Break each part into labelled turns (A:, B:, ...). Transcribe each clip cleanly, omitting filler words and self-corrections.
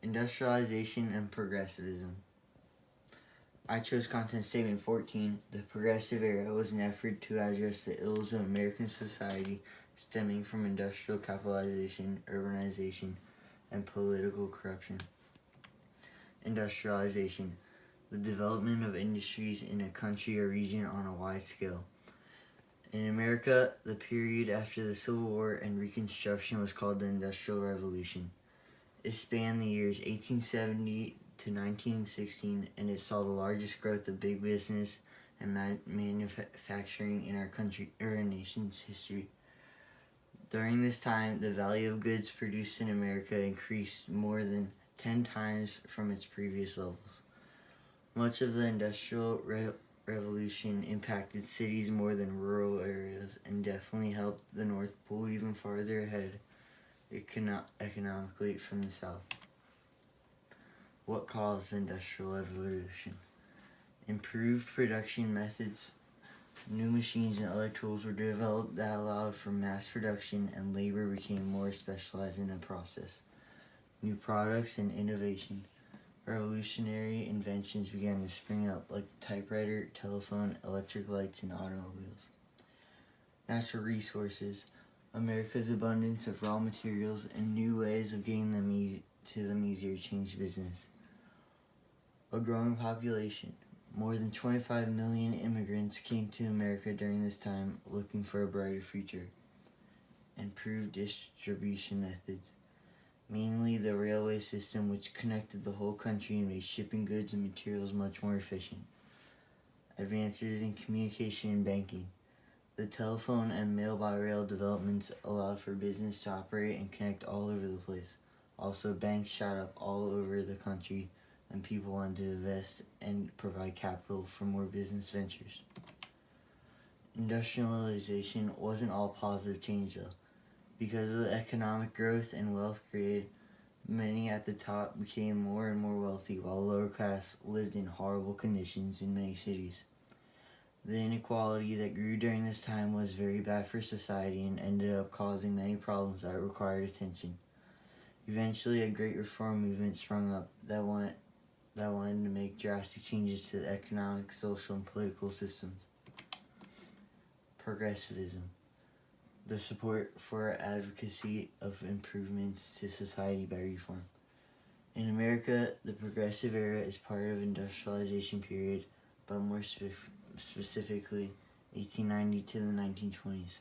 A: Industrialization and Progressivism. I chose content statement 14. The Progressive Era was an effort to address the ills of American society stemming from industrial capitalization, urbanization, and political corruption. Industrialization. The development of industries in a country or region on a wide scale. In America, the period after the Civil War and Reconstruction was called the Industrial Revolution. It spanned the years 1870 to 1916, and it saw the largest growth of big business and manufacturing in our nation's history. During this time, the value of goods produced in America increased more than 10 times from its previous levels. Much of the Industrial Revolution impacted cities more than rural areas and definitely helped the North pull even farther ahead economically from the South. What caused the Industrial Revolution? Improved production methods. New machines and other tools were developed that allowed for mass production, and labor became more specialized in the process. New products and innovation. Revolutionary inventions began to spring up, like the typewriter, telephone, electric lights, and automobiles. Natural resources. America's abundance of raw materials and new ways of getting them to them easier changed business. A growing population. More than 25 million immigrants came to America during this time looking for a brighter future. Improved distribution methods. Mainly the railway system, which connected the whole country and made shipping goods and materials much more efficient. Advances in communication and banking. The telephone and mail-by-rail developments allowed for business to operate and connect all over the place. Also, banks shot up all over the country, and people wanted to invest and provide capital for more business ventures. Industrialization wasn't all positive change, though. Because of the economic growth and wealth created, many at the top became more and more wealthy, while the lower class lived in horrible conditions in many cities. The inequality that grew during this time was very bad for society and ended up causing many problems that required attention. Eventually, a great reform movement sprung up that wanted to make drastic changes to the economic, social, and political systems. Progressivism. The support for advocacy of improvements to society by reform. In America, the Progressive Era is part of industrialization period, but more specifically 1890 to the 1920s.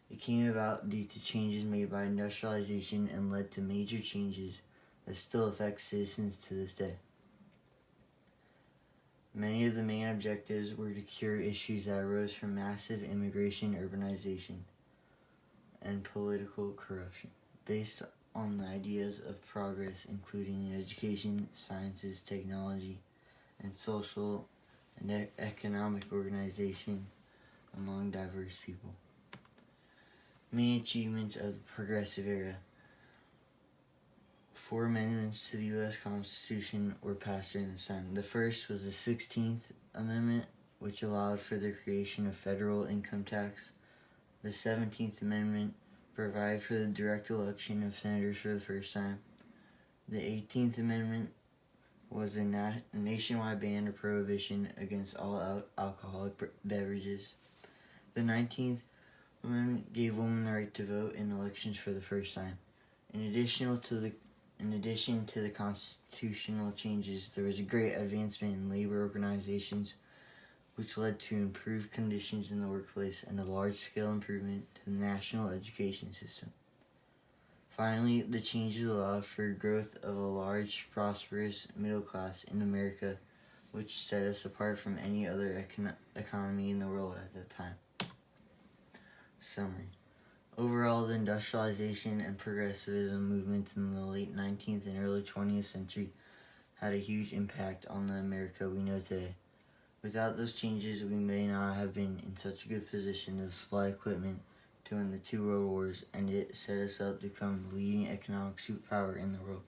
A: It came about due to changes made by industrialization and led to major changes that still affect citizens to this day. Many of the main objectives were to cure issues that arose from massive immigration, urbanization, and political corruption, based on the ideas of progress, including in education, sciences, technology, and social and economic organization among diverse people. Main achievements of the Progressive Era. 4 amendments to the U.S. Constitution were passed during this time. The first was the 16th Amendment, which allowed for the creation of federal income tax. The 17th Amendment provided for the direct election of senators for the first time. The 18th Amendment was a nationwide ban or prohibition against all alcoholic beverages. The 19th Amendment gave women the right to vote in elections for the first time. In addition to the constitutional changes, there was a great advancement in labor organizations, which led to improved conditions in the workplace and a large-scale improvement to the national education system. Finally, the changes allowed for growth of a large, prosperous middle class in America, which set us apart from any other economy in the world at that time. Summary. Overall, the industrialization and progressivism movements in the late 19th and early 20th century had a huge impact on the America we know today. Without those changes, we may not have been in such a good position to supply equipment to win the 2 world wars, and it set us up to become the leading economic superpower in the world.